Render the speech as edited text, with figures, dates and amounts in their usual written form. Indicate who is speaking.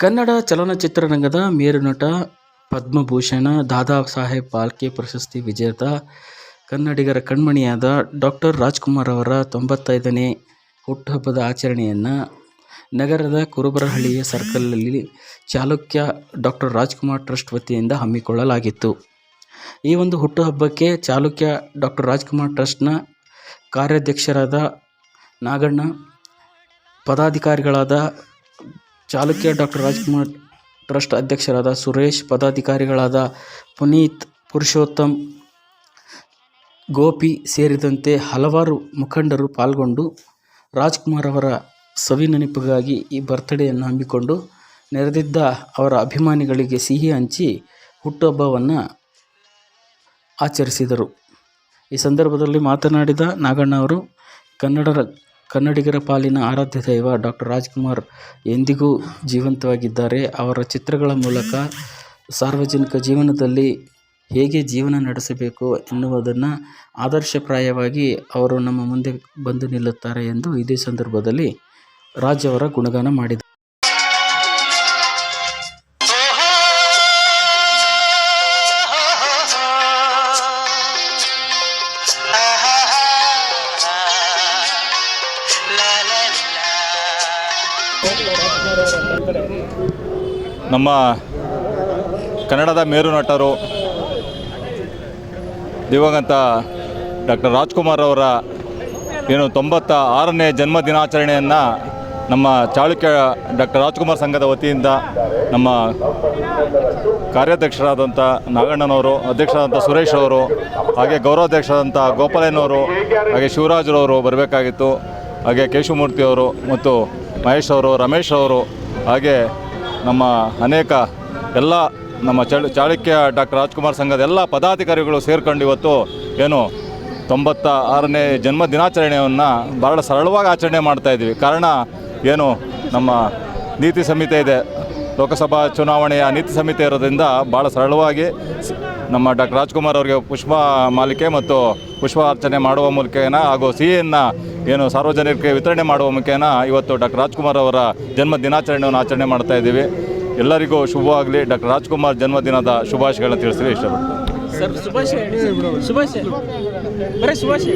Speaker 1: ಕನ್ನಡ ಚಲನಚಿತ್ರರಂಗದ ಮೇರುನಟ, ಪದ್ಮಭೂಷಣ, ದಾದಾ ಸಾಹೇಬ್ ಫಾಲ್ಕೆ ಪ್ರಶಸ್ತಿ ವಿಜೇತ, ಕನ್ನಡಿಗರ ಕಣ್ಮಣಿಯಾದ ಡಾಕ್ಟರ್ ರಾಜ್ಕುಮಾರ್ ಅವರ 95ನೇ ಹುಟ್ಟುಹಬ್ಬದ ಆಚರಣೆಯನ್ನು ನಗರದ ಕುರುಬರಹಳ್ಳಿಯ ಸರ್ಕಲ್ನಲ್ಲಿ ಚಾಲುಕ್ಯ ಡಾಕ್ಟರ್ ರಾಜ್ಕುಮಾರ್ ಟ್ರಸ್ಟ್ ವತಿಯಿಂದ ಹಮ್ಮಿಕೊಳ್ಳಲಾಗಿತ್ತು. ಈ ಒಂದು ಹುಟ್ಟುಹಬ್ಬಕ್ಕೆ ಚಾಲುಕ್ಯ ಡಾಕ್ಟರ್ ರಾಜ್ಕುಮಾರ್ ಟ್ರಸ್ಟ್ನ ಕಾರ್ಯಾಧ್ಯಕ್ಷರಾದ ನಾಗಣ್ಣ, ಪದಾಧಿಕಾರಿಗಳಾದ ಚಾಲುಕ್ಯ ಡಾಕ್ಟರ್ ರಾಜ್ಕುಮಾರ್ ಟ್ರಸ್ಟ್ ಅಧ್ಯಕ್ಷರಾದ ಸುರೇಶ್, ಪದಾಧಿಕಾರಿಗಳಾದ ಪುನೀತ್, ಪುರುಷೋತ್ತಮ್, ಗೋಪಿ ಸೇರಿದಂತೆ ಹಲವಾರು ಮುಖಂಡರು ಪಾಲ್ಗೊಂಡು ರಾಜ್ಕುಮಾರ್ ಅವರ ಸವಿನೆನಪಿಗಾಗಿ ಈ ಬರ್ತ್ಡೇಯನ್ನು ಹಮ್ಮಿಕೊಂಡು ನೆರೆದಿದ್ದ ಅವರ ಅಭಿಮಾನಿಗಳಿಗೆ ಸಿಹಿ ಹಂಚಿ ಹುಟ್ಟುಹಬ್ಬವನ್ನು ಆಚರಿಸಿದರು. ಈ ಸಂದರ್ಭದಲ್ಲಿ ಮಾತನಾಡಿದ ನಾಗಣ್ಣ ಅವರು, ಕನ್ನಡಿಗರ ಪಾಲಿನ ಆರಾಧ್ಯ ದೈವ ಡಾಕ್ಟರ್ ರಾಜ್ಕುಮಾರ್ ಎಂದಿಗೂ ಜೀವಂತವಾಗಿದ್ದಾರೆ. ಅವರ ಚಿತ್ರಗಳ ಮೂಲಕ ಸಾರ್ವಜನಿಕ ಜೀವನದಲ್ಲಿ ಹೇಗೆ ಜೀವನ ನಡೆಸಬೇಕು ಎನ್ನುವುದನ್ನು ಆದರ್ಶಪ್ರಾಯವಾಗಿ ಅವರು ನಮ್ಮ ಮುಂದೆ ಬಂದು ನಿಲ್ಲುತ್ತಾರೆ ಎಂದು ಇದೇ ಸಂದರ್ಭದಲ್ಲಿ ರಾಜ್ ಅವರ ಗುಣಗಾನ ಮಾಡಿದರು.
Speaker 2: ನಮ್ಮ ಕನ್ನಡದ ಮೇರು ನಟರು ದಿವಂಗತ ಡಾಕ್ಟರ್ ರಾಜ್ಕುಮಾರ್ ಅವರ 96ನೇ ಜನ್ಮ ದಿನಾಚರಣೆಯನ್ನು ನಮ್ಮ ಚಾಲುಕ್ಯ ಡಾಕ್ಟರ್ ರಾಜ್ಕುಮಾರ್ ಸಂಘದ ವತಿಯಿಂದ ನಮ್ಮ ಕಾರ್ಯಾಧ್ಯಕ್ಷರಾದಂಥ ನಾಗಣ್ಣನವರು, ಅಧ್ಯಕ್ಷರಾದಂಥ ಸುರೇಶ್ ಅವರು, ಹಾಗೆ ಗೌರವಾಧ್ಯಕ್ಷರಾದಂಥ ಗೋಪಾಲಯ್ಯನವರು, ಹಾಗೆ ಶಿವರಾಜ್ರವರು ಬರಬೇಕಾಗಿತ್ತು. ಹಾಗೆ ಕೇಶವಮೂರ್ತಿಯವರು ಮತ್ತು ಮಹೇಶ್ ಅವರು, ರಮೇಶ್ ಅವರು, ಹಾಗೆ ನಮ್ಮ ಅನೇಕ ಎಲ್ಲ ನಮ್ಮ ಚಾಲುಕ್ಯ ಡಾಕ್ಟರ್ ರಾಜ್ಕುಮಾರ್ ಸಂಘದ ಎಲ್ಲ ಪದಾಧಿಕಾರಿಗಳು ಸೇರ್ಕೊಂಡು ಇವತ್ತು 96ನೇ ಜನ್ಮ ದಿನಾಚರಣೆಯನ್ನು ಭಾಳ ಸರಳವಾಗಿ ಆಚರಣೆ ಮಾಡ್ತಾಯಿದ್ವಿ. ಕಾರಣ ನಮ್ಮ ನೀತಿ ಸಂಹಿತೆ ಇದೆ, ಲೋಕಸಭಾ ಚುನಾವಣೆಯ ನೀತಿ ಸಂಹಿತೆ ಇರೋದ್ರಿಂದ ಭಾಳ ಸರಳವಾಗಿ ನಮ್ಮ ಡಾಕ್ಟರ್ ರಾಜ್ಕುಮಾರ್ ಅವರಿಗೆ ಪುಷ್ಪ ಮಾಲಿಕೆ ಮತ್ತು ಪುಷ್ಪ ಅರ್ಚನೆ ಮಾಡುವ ಮೂಲಕೇನ ಹಾಗೂ ಸಿಹಿಯನ್ನು ಸಾರ್ವಜನಿಕರಿಗೆ ವಿತರಣೆ ಮಾಡುವ ಮುಖೇನ ಇವತ್ತು ಡಾಕ್ಟರ್ ರಾಜ್ಕುಮಾರ್ ಅವರ ಜನ್ಮ ದಿನಾಚರಣೆಯನ್ನು ಆಚರಣೆ ಮಾಡ್ತಾ ಇದ್ದೀವಿ. ಎಲ್ಲರಿಗೂ ಶುಭವಾಗಲಿ. ಡಾಕ್ಟರ್ ರಾಜ್ಕುಮಾರ್ ಜನ್ಮದಿನದ ಶುಭಾಶಯಗಳನ್ನು ತಿಳಿಸಲು ಇಷ್ಟಪಡ್ತೀನಿ.
Speaker 1: ಸರ್, ಶುಭಾಶಯ.